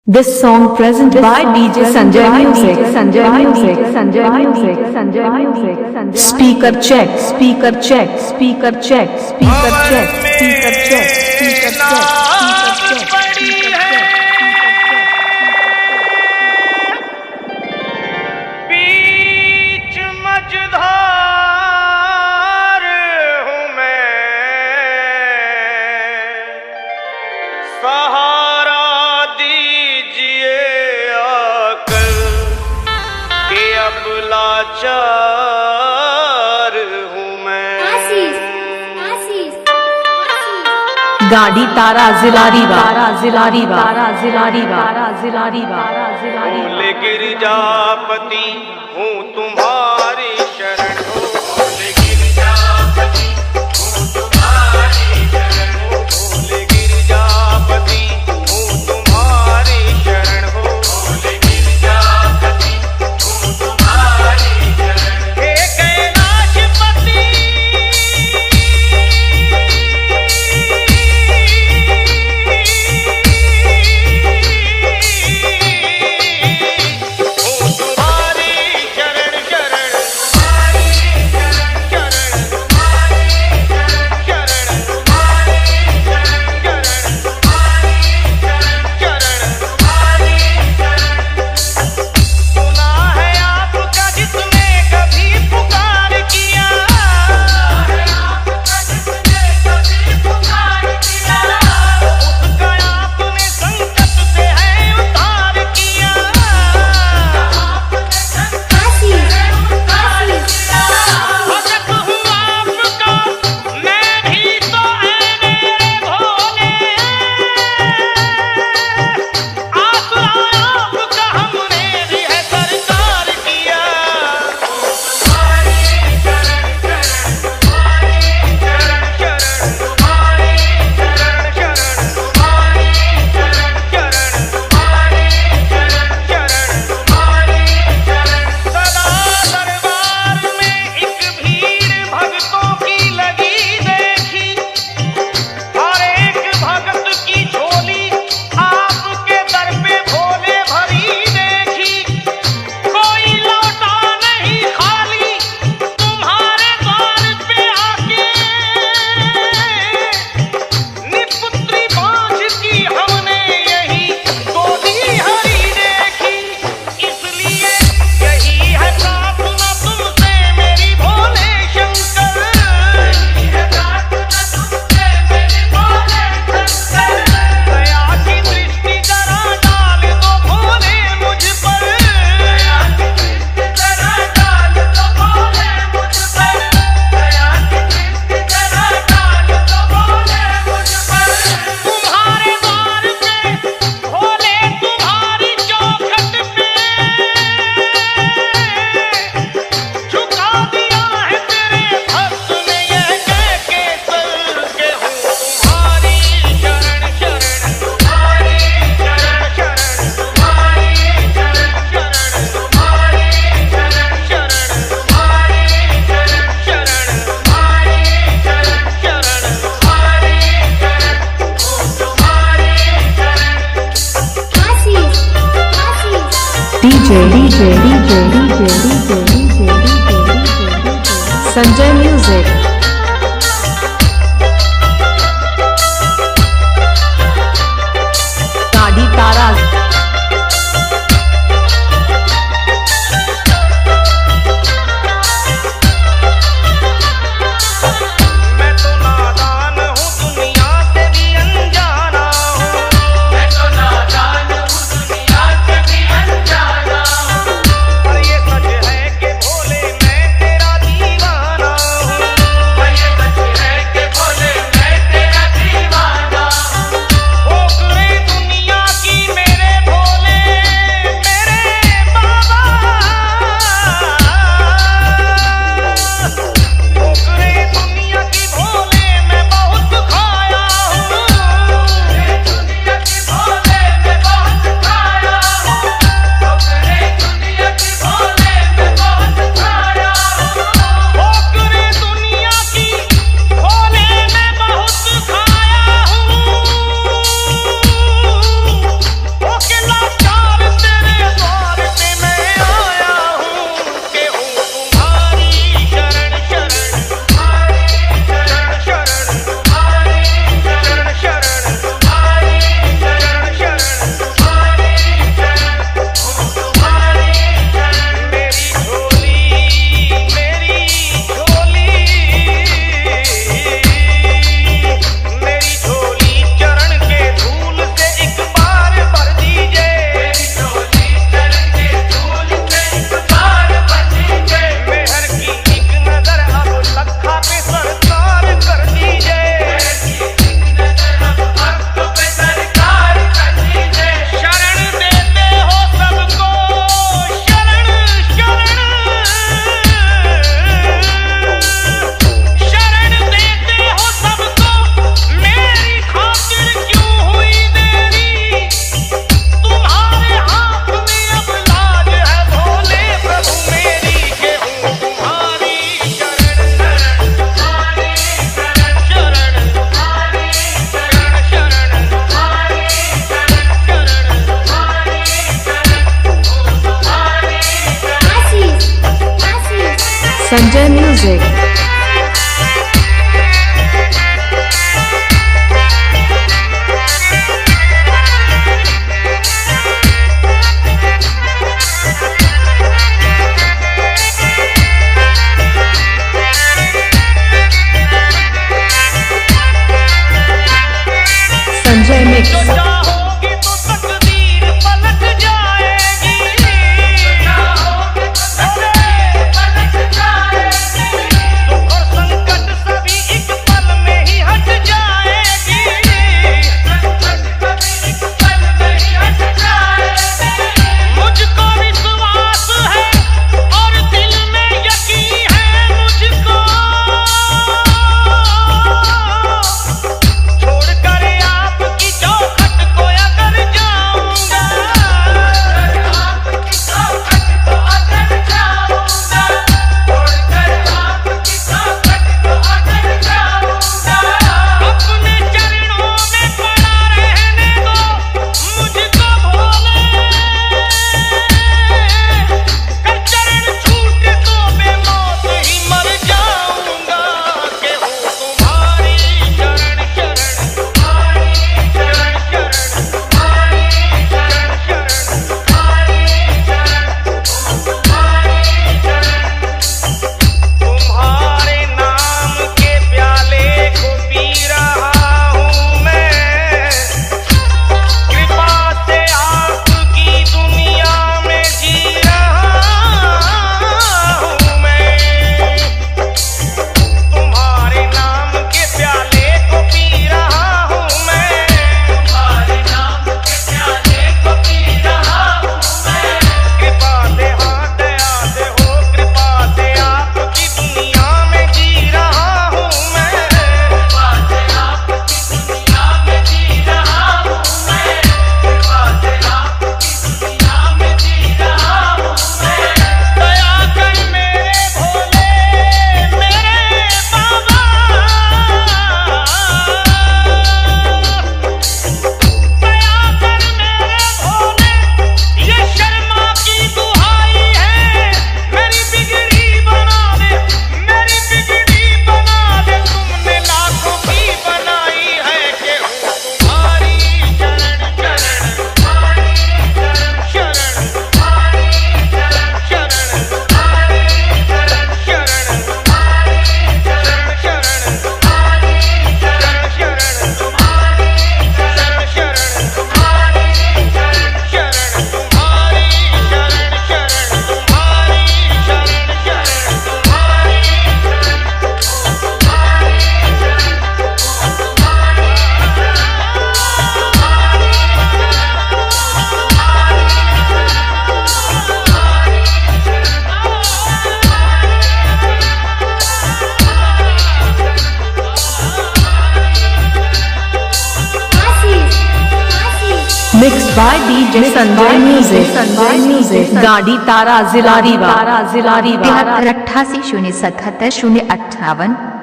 This song presented by DJ Sanjay Music. Sanjay Music. Sanjay Music. Sanjay Music. Speaker check. Speaker check. Speaker check. Speaker check. Speaker check. Speaker check. बीच मझधार हूँ मैं, सहारा दीजिए आकर कि अब लाचार हूँ मैं। गाड़ी तारा जिलारी तारा जिलारी तारा जिलारी तारा जिलारी तारा जिलारी भोले गिरजापति हूँ तुम्हारी शरण हो। भोले गिरजापति हूँ तुम्हारी शरण हो। भोले गिरजापति हूँ तुम्हारी शरण हो। भोले गिरजापति हूँ तुम्हारी शरण। हे कैलाशपति Sanjay Music. गाड़ी तारा मैं तो नादान हूँ दुनिया से भी अनजाना हूँ। मैं तो नादान हूँ दुनिया से भी अनजाना हूँ। पर ये सच है कि भोले मैं तेरा दीवाना हूँ। Sanjay Music. Sanjay Mix. जो चाहोगे तो तकदीर पलट जाएगी, चाहोगे तो तकदीर पलट जाएगी, दुख और संकट सभी एक पल में ही हट जाएगी, संकट सभी एक पल में ही हट जाएगी। मुझको विश्वास है और दिल में यकीन है मुझको, छोड़कर आपकी चौखट को अगर जाऊंगा, आपकी चौखट को अगर जाऊंगा, छोड़कर आपकी चौखट को अगर जाऊंगा, अपने चरणों में पड़ा रहने दो मुझको भोले, कर चरण छूटे तो मैं मौत ही मर जाऊंगा, के हो तुम्हारी शरण शरण, तुम्हारी शरण शरण, तुम्हारी शरण शरण, तुम्हारी शरण, तुम्हारी शरण। तुम्हारे नाम के प्याले को पी रहा हूँ मैं, कृपा से आपकी दुनिया में जी रहा हूँ मैं, तुम्हारे नाम के प्याले को पी रहा हूँ मैं, तुम्हारे नाम के प्याले को पी रहा हूँ मैं, कृपा से हाँ दया से हो, कृपा से आपकी दुनिया में जी रहा हूँ मैं, कृपा से आपकी दुनिया में जी रहा हूँ मैं, कृपा से आपकी दुनिया में जी रहा हूँ मैं। दया कर मेरे भोले मेरे बाबा, दया कर मेरे भोले, ये शर्मा की दुहाई है, मेरी बिगड़ी बना दे, मेरी बिगड़ी बना दे, तुमने लाखों की बनाई है, के हो तुम्हारी शरण शरण, तुम्हारी शरण शरण, तुम्हारी शरण शरण, तुम्हारी शरण शरण, तुम्हारी शरण शरण, तुम्हारी शरण शरण, तुम्हारी शरण शरण, तुम्हारी शरण शरण, तुम्हारी शरण शरण, तुम्हारी शरण शरण, तुम्हारी Mixed by DJ Sanjay Music. Sanjay Music. गाड़ी तारा जिला रीवा, तारा जिला रीवा। 73 88 077 058